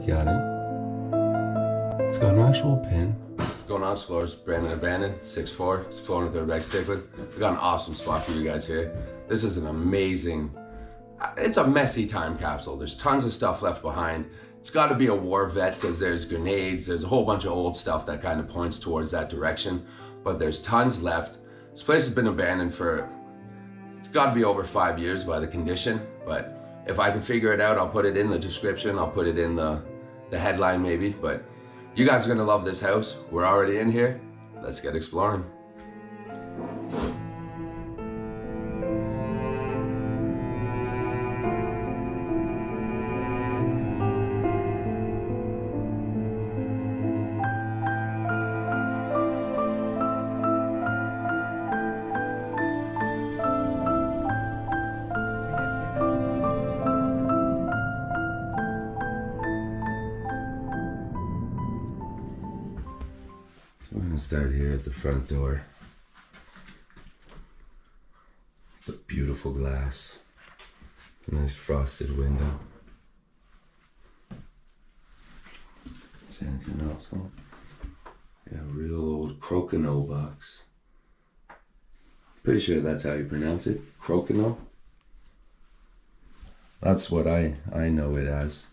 Got it. It's got an actual pin. It's going on explorers, brand and abandoned, 6'4", exploring with urbex stickland. It's got an awesome spot for you guys here. This is an amazing, it's a messy time capsule. There's tons of stuff left behind. It's got to be a war vet because there's grenades, there's a whole bunch of old stuff that kind of points towards that direction, but there's tons left. This place has been abandoned for, it's got to be over 5 years by the condition, but if I can figure it out, I'll put it in the description, I'll put it in the headline maybe, but you guys are gonna love this house. We're already in here. Let's get exploring. We're gonna start here at the front door. The beautiful glass, nice frosted window. Is there anything else on? Yeah, real old crokinole box. Pretty sure that's how you pronounce it, crokinole. That's what I know it as.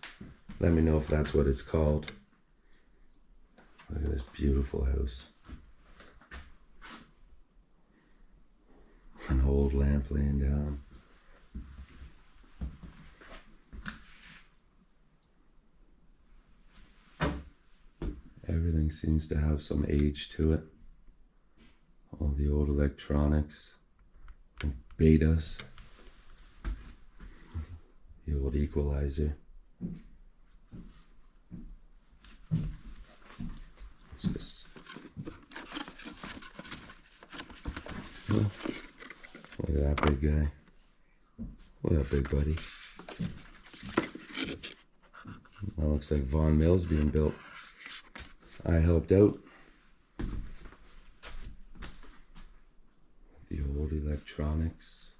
Let me know if that's what it's called. Look at this beautiful house. An old lamp laying down. Everything seems to have some age to it. All the old electronics and betas. The old equalizer. This? Oh, look at that big guy. Look at that big buddy. That looks like Von Mill's being built. I helped out. The old electronics.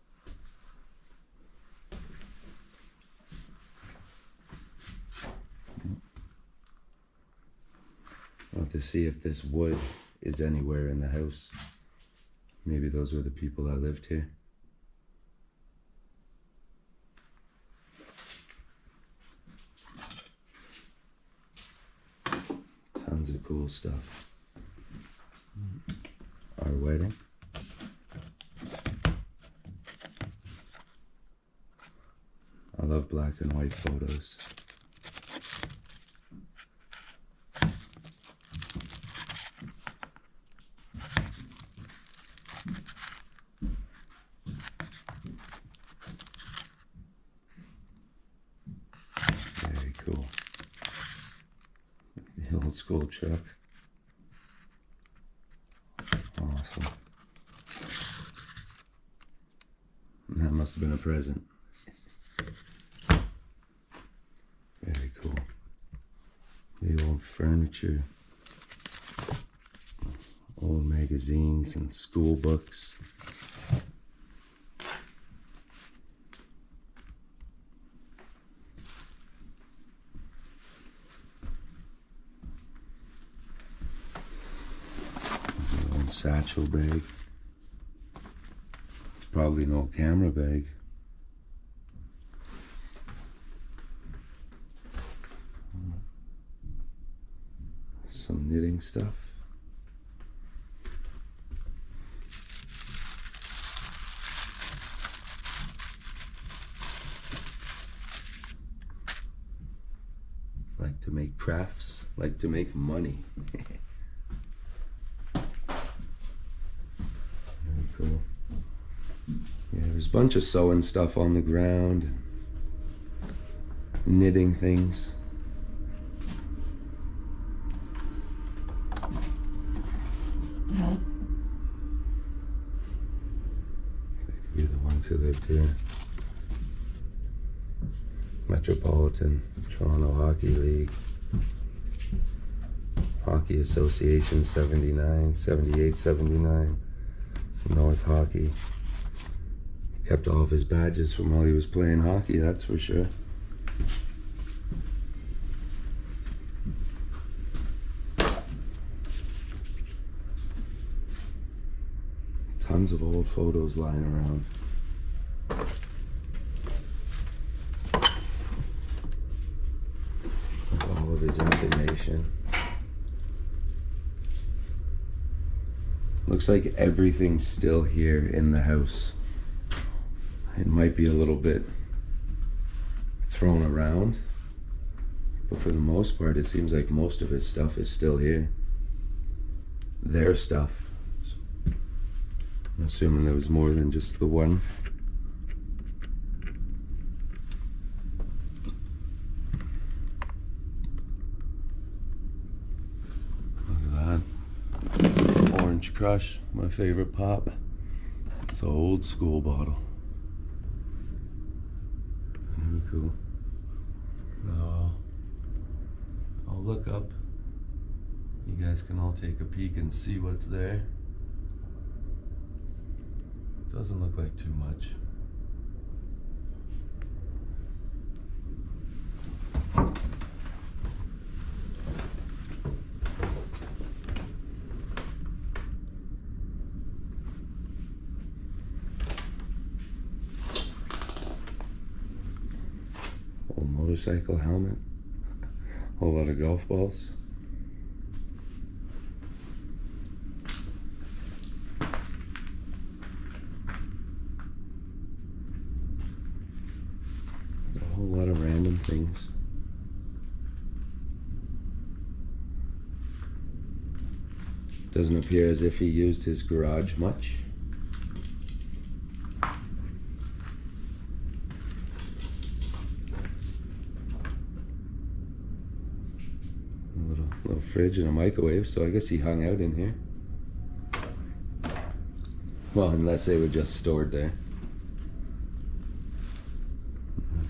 I'll have to see if this wood is anywhere in the house. Maybe those were the people that lived here. Tons of cool stuff. Our wedding. I love black and white photos. Cool. The old school truck. Awesome. That must have been a present. Very cool. The old furniture. Old magazines and school books. Satchel bag. It's probably an old camera bag. Some knitting stuff. Like to make crafts, like to make money. Cool. Yeah, there's a bunch of sewing stuff on the ground, knitting things. They could be the ones who lived here. Metropolitan Toronto Hockey League. Hockey Association 79, 78, 79. North Hockey. Kept all of his badges from while he was playing hockey, that's for sure. tons of old photos lying around. All of his information. Looks like everything's still here in the house. It might be a little bit thrown around, but for the most part it seems like most of his stuff is still here. Their stuff. I'm assuming there was more than just the one. Orange Crush, my favorite pop. It's an old school bottle. Very cool. Now, I'll look up. You guys can all take a peek and see what's there. Doesn't look like too much. Motorcycle helmet, a whole lot of golf balls. A whole lot of random things. Doesn't appear as if he used his garage much. Little fridge and a microwave, so I guess he hung out in here. Well, unless they were just stored there.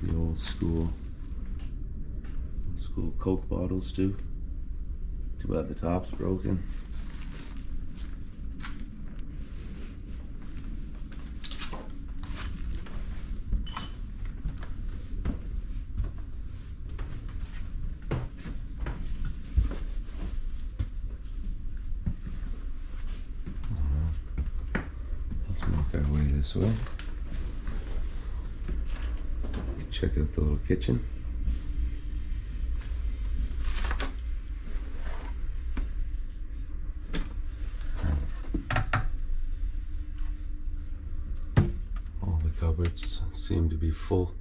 The old school Coke bottles too. Too bad the top's broken. Our way this way. Check out the little kitchen. All the cupboards seem to be full.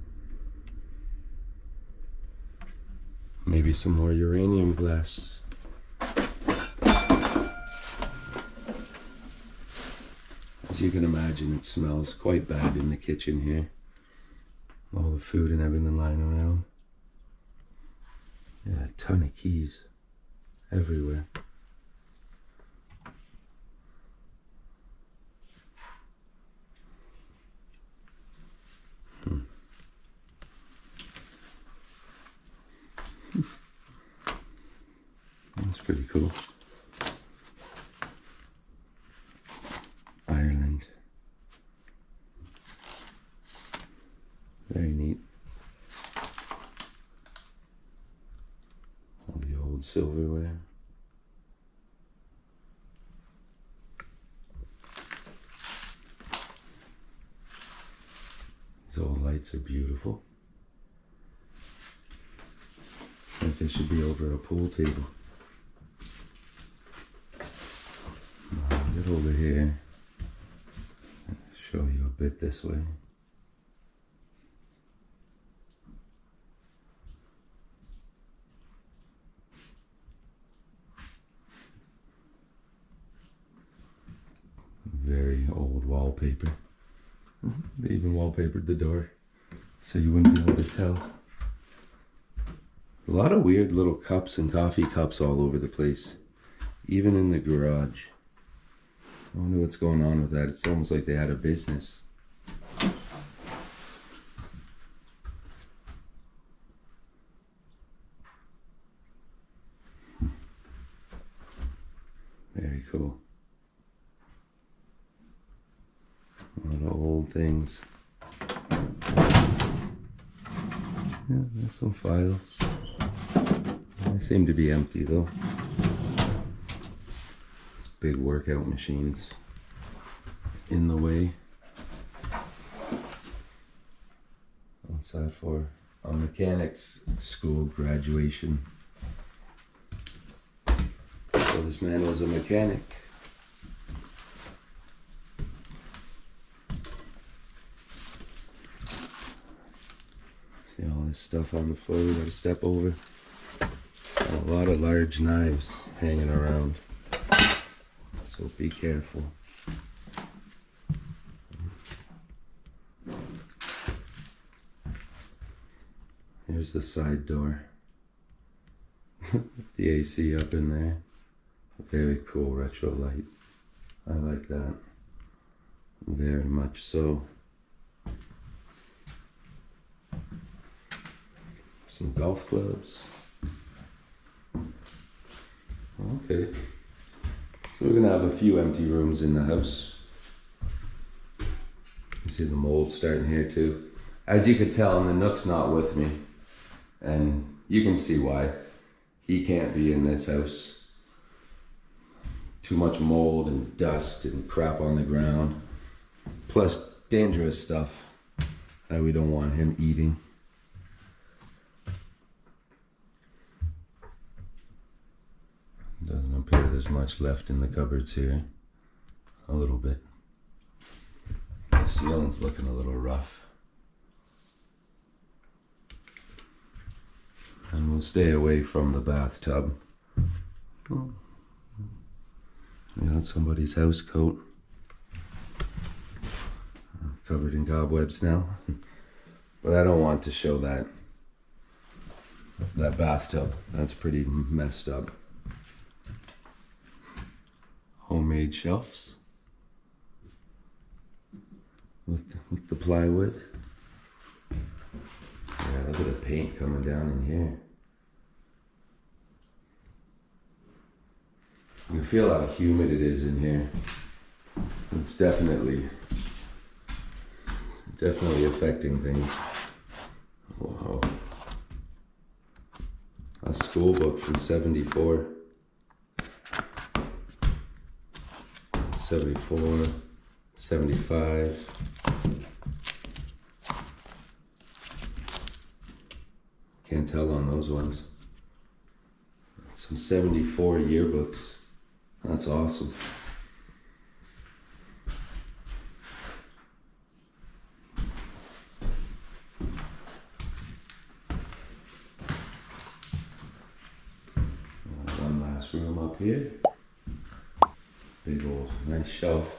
Maybe some more uranium glass. As you can imagine, it smells quite bad in the kitchen here. All the food and everything lying around. Yeah, a ton of keys everywhere. That's pretty cool. Ireland. Very neat. All the old silverware. These old lights are beautiful. I think they should be over a pool table. I'll get over here. Show you a bit this way. Very old wallpaper. They even wallpapered the door so you wouldn't be able to tell. A lot of weird little cups and coffee cups all over the place, even in the garage. I wonder what's going on with that. It's almost like they had a business. Very cool. A lot of old things. Yeah, there's some files. They seem to be empty though. Big workout machines. in the way. Outside for a mechanics school graduation. So this man was a mechanic. See all this stuff on the floor we gotta step over. A lot of large knives hanging around. So be careful. Here's the side door. The AC up in there. Very cool retro light. I like that. Very much so. Some golf clubs. Okay. So we're gonna have a few empty rooms in the house. You see the mold starting here too. As you could tell, the Nook's not with me. And you can see why. He can't be in this house. Too much mold and dust and crap on the ground. Plus dangerous stuff that we don't want him eating. Doesn't appear there's much left in the cupboards here. A little bit. The ceiling's looking a little rough. And we'll stay away from the bathtub. We got somebody's house coat. Covered in cobwebs now. But I don't want to show that bathtub. That's pretty messed up. Homemade shelves. With the plywood. Yeah, look at the paint coming down in here. You can feel how humid it is in here. It's definitely affecting things. Whoa. A school book from 74. 74, 75. Can't tell on those ones. Some 74 yearbooks. That's awesome. One last room up here. Big old nice shelf.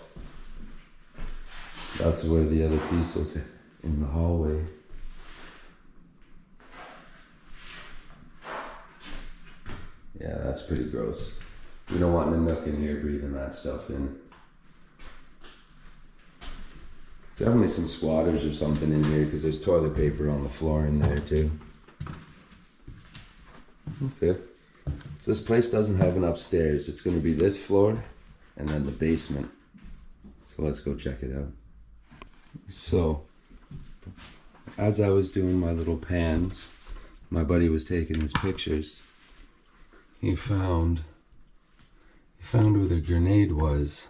That's where the other piece was in the hallway. Yeah, that's pretty gross. We don't want a Nook in here breathing that stuff in. Definitely some squatters or something in here because there's toilet paper on the floor in there too. Okay. So this place doesn't have an upstairs. It's going to be this floor and then the basement. So let's go check it out. So, as I was doing my little pans, my buddy was taking his pictures. He found where the grenade was.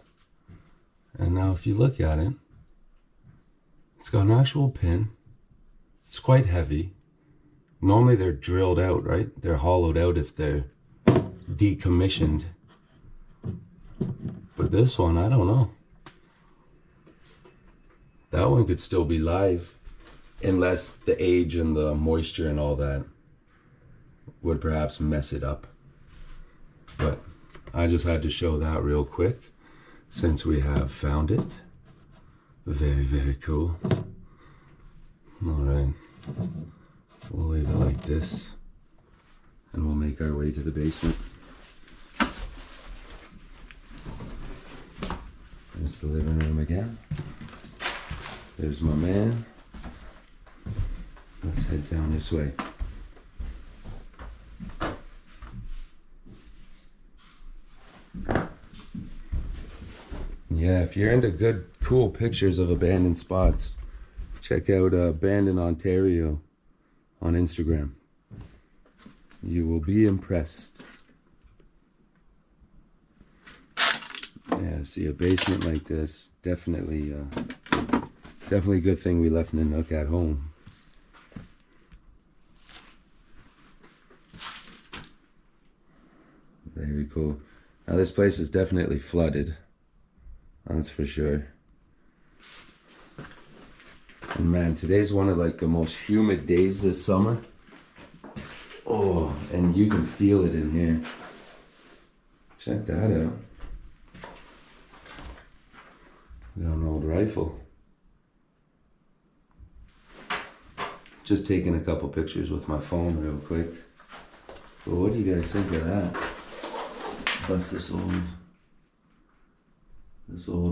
And now if you look at it, it's got an actual pin. It's quite heavy. Normally they're drilled out, right? They're hollowed out if they're decommissioned. But this one, I don't know. That one could still be live, unless the age and the moisture and all that would perhaps mess it up. But I just had to show that real quick since we have found it. Very, very cool. Alright, we'll leave it like this and we'll make our way to the basement. There's the living room again. There's my man. Let's head down this way. Yeah, if you're into good, cool pictures of abandoned spots, check out Abandoned Ontario on Instagram. You will be impressed. Yeah, see a basement like this, definitely a good thing we left the nook at home. Very cool. Now this place is definitely flooded, that's for sure. And man, today's one of like the most humid days this summer. Oh, and you can feel it in here. Check that out. We got an old rifle. Just taking a couple pictures with my phone real quick. But what do you guys think of that? Plus this old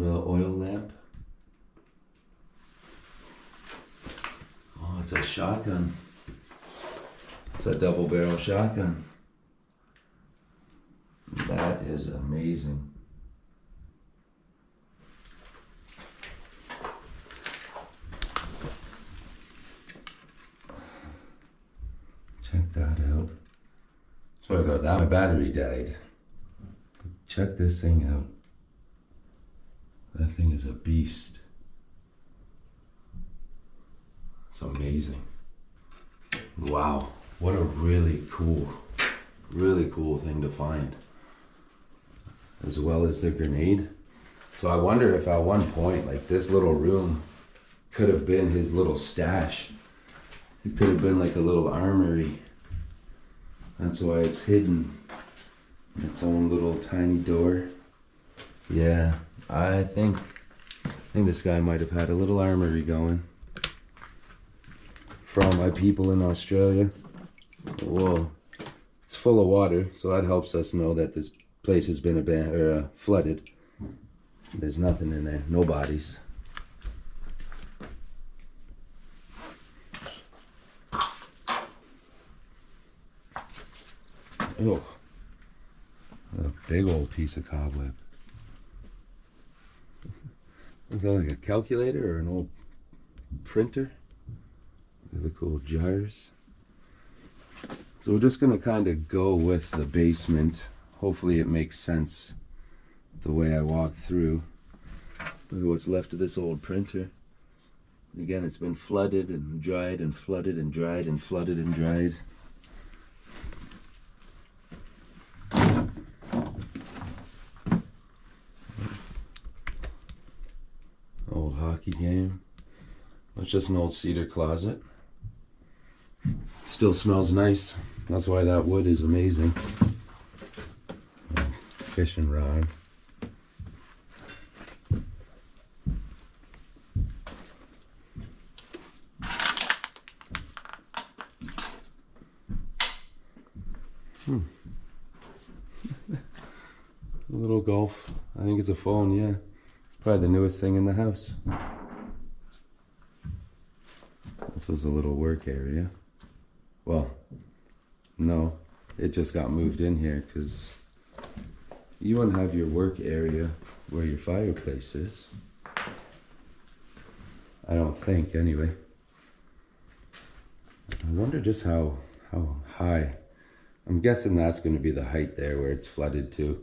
oil lamp. Oh, it's a shotgun. It's a double barrel shotgun. That is amazing. Check that out. Sorry about that, my battery died. Check this thing out. That thing is a beast. It's amazing. Wow, what a really cool thing to find. As well as the grenade. So I wonder if at one point, like this little room could have been his little stash. It could have been like a little armory. That's why it's hidden. Its own little tiny door. Yeah, I think this guy might have had a little armory going. For all my people in Australia. Whoa. It's full of water, so that helps us know that this place has been flooded. There's nothing in there, no bodies. Oh, a big old piece of cobweb. Is that like a calculator or an old printer? Really cool jars. So we're just gonna kind of go with the basement. Hopefully it makes sense the way I walk through. Look at what's left of this old printer. Again, it's been flooded and dried and flooded and dried and flooded and dried. Old hockey game. It's just an old cedar closet. Still smells nice. That's why that wood is amazing. Fishing rod. A little golf. I think it's a phone, yeah. Probably the newest thing in the house. This was a little work area. Well, no, it just got moved in here because you wouldn't have your work area where your fireplace is. I don't think, anyway. I wonder just how high. I'm guessing that's going to be the height there where it's flooded to.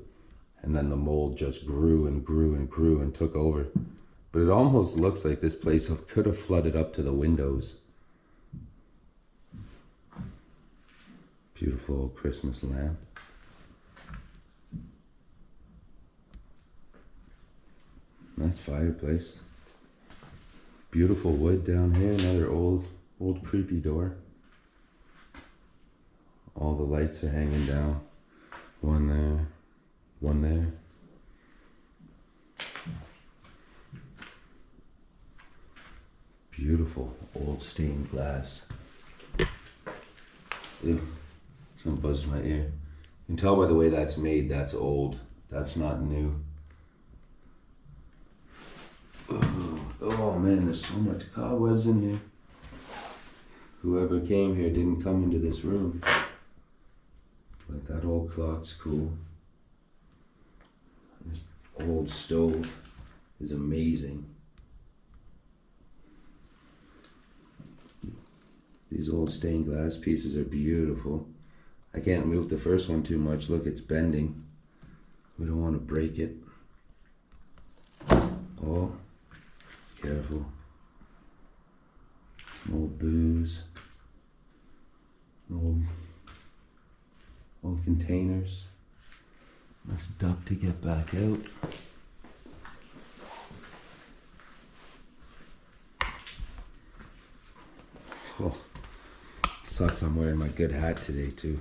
And then the mold just grew and grew and grew and took over. But it almost looks like this place could have flooded up to the windows. Beautiful old Christmas lamp. Nice fireplace. Beautiful wood down here. Another old creepy door. All the lights are hanging down. One there. One there. Beautiful old stained glass. Ew, something buzzed my ear. You can tell by the way that's made, that's old. That's not new. Oh man, there's so much cobwebs in here. Whoever came here didn't come into this room. But that old clock's cool. This old stove is amazing. These old stained glass pieces are beautiful. I can't move the first one too much. Look, it's bending. We don't want to break it. Oh, careful. Some old booze. Old containers. Must duck to get back out. Oh, sucks I'm wearing my good hat today too.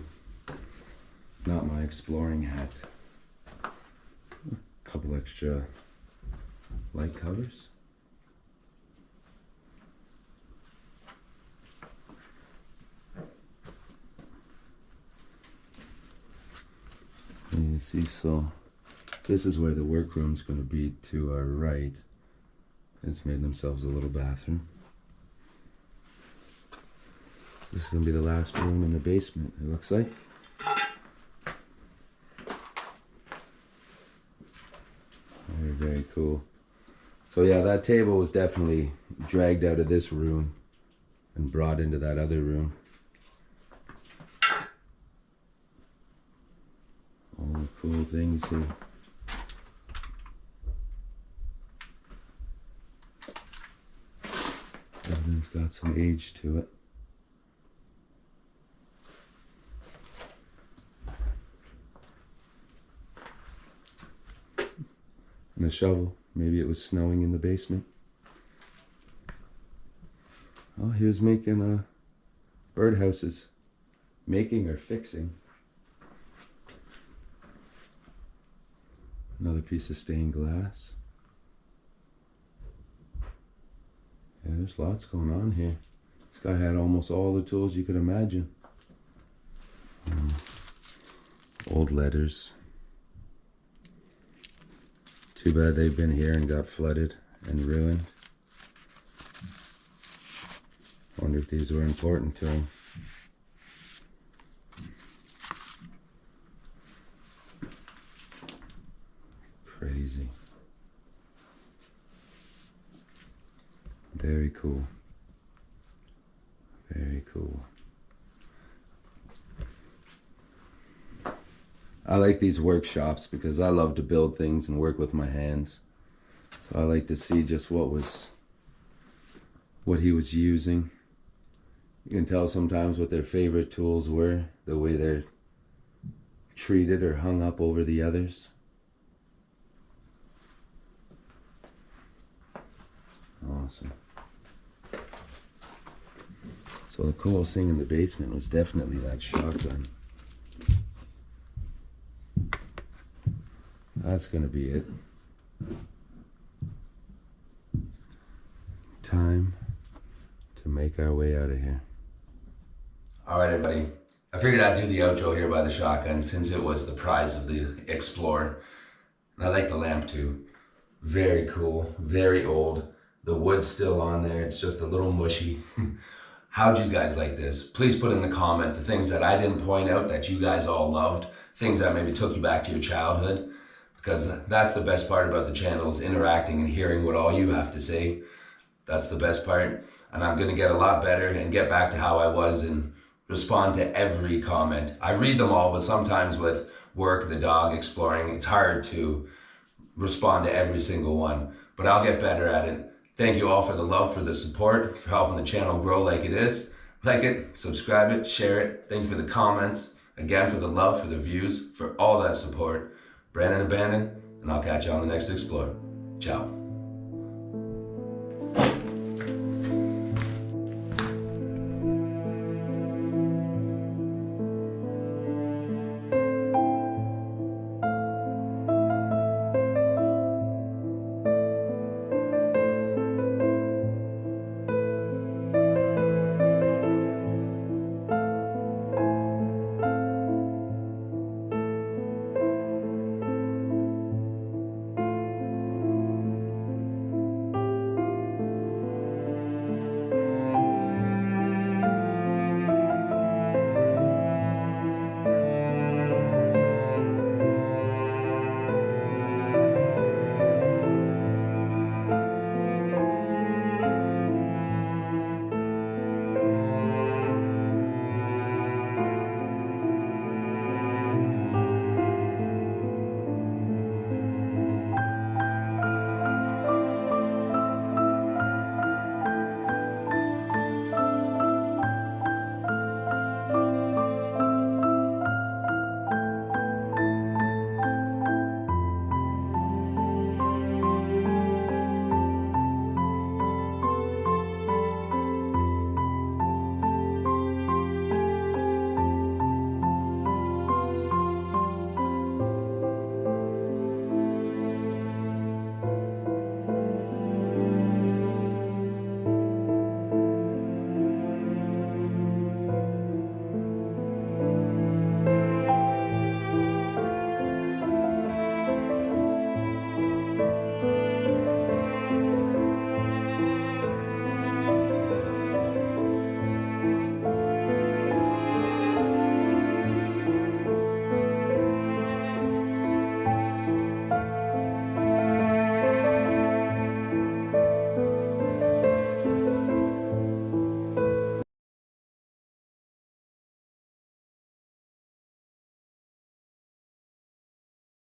Not my exploring hat. A couple extra light covers. And you see, so this is where the workroom's going to be to our right. It's made themselves a little bathroom. This is going to be the last room in the basement, it looks like. Very, very cool. So yeah, that table was definitely dragged out of this room and brought into that other room. All the cool things here. Everything's got some age to it. And a shovel. Maybe it was snowing in the basement. Oh, he was making birdhouses. Making or fixing. Another piece of stained glass. Yeah, there's lots going on here. This guy had almost all the tools you could imagine. Old letters. Too bad they've been here and got flooded and ruined. Wonder if these were important to him. Crazy. Very cool. Very cool. I like these workshops because I love to build things and work with my hands. So I like to see just what he was using. You can tell sometimes what their favorite tools were, the way they're treated or hung up over the others. Awesome. So the coolest thing in the basement was definitely that shotgun. That's gonna be it. Time to make our way out of here. Alright everybody, I figured I'd do the outro here by the shotgun since it was the prize of the Explorer. And I like the lamp too. Very cool, very old. The wood's still on there, it's just a little mushy. How'd you guys like this? Please put in the comment the things that I didn't point out that you guys all loved, things that maybe took you back to your childhood. Because that's the best part about the channel, is interacting and hearing what all you have to say. That's the best part. And I'm gonna get a lot better and get back to how I was and respond to every comment. I read them all, but sometimes with work, the dog, exploring, it's hard to respond to every single one. But I'll get better at it. Thank you all for the love, for the support, for helping the channel grow like it is. Like it, subscribe it, share it. Thank you for the comments. Again, for the love, for the views, for all that support. Brandon Abandon, and I'll catch you on the next Explore. Ciao.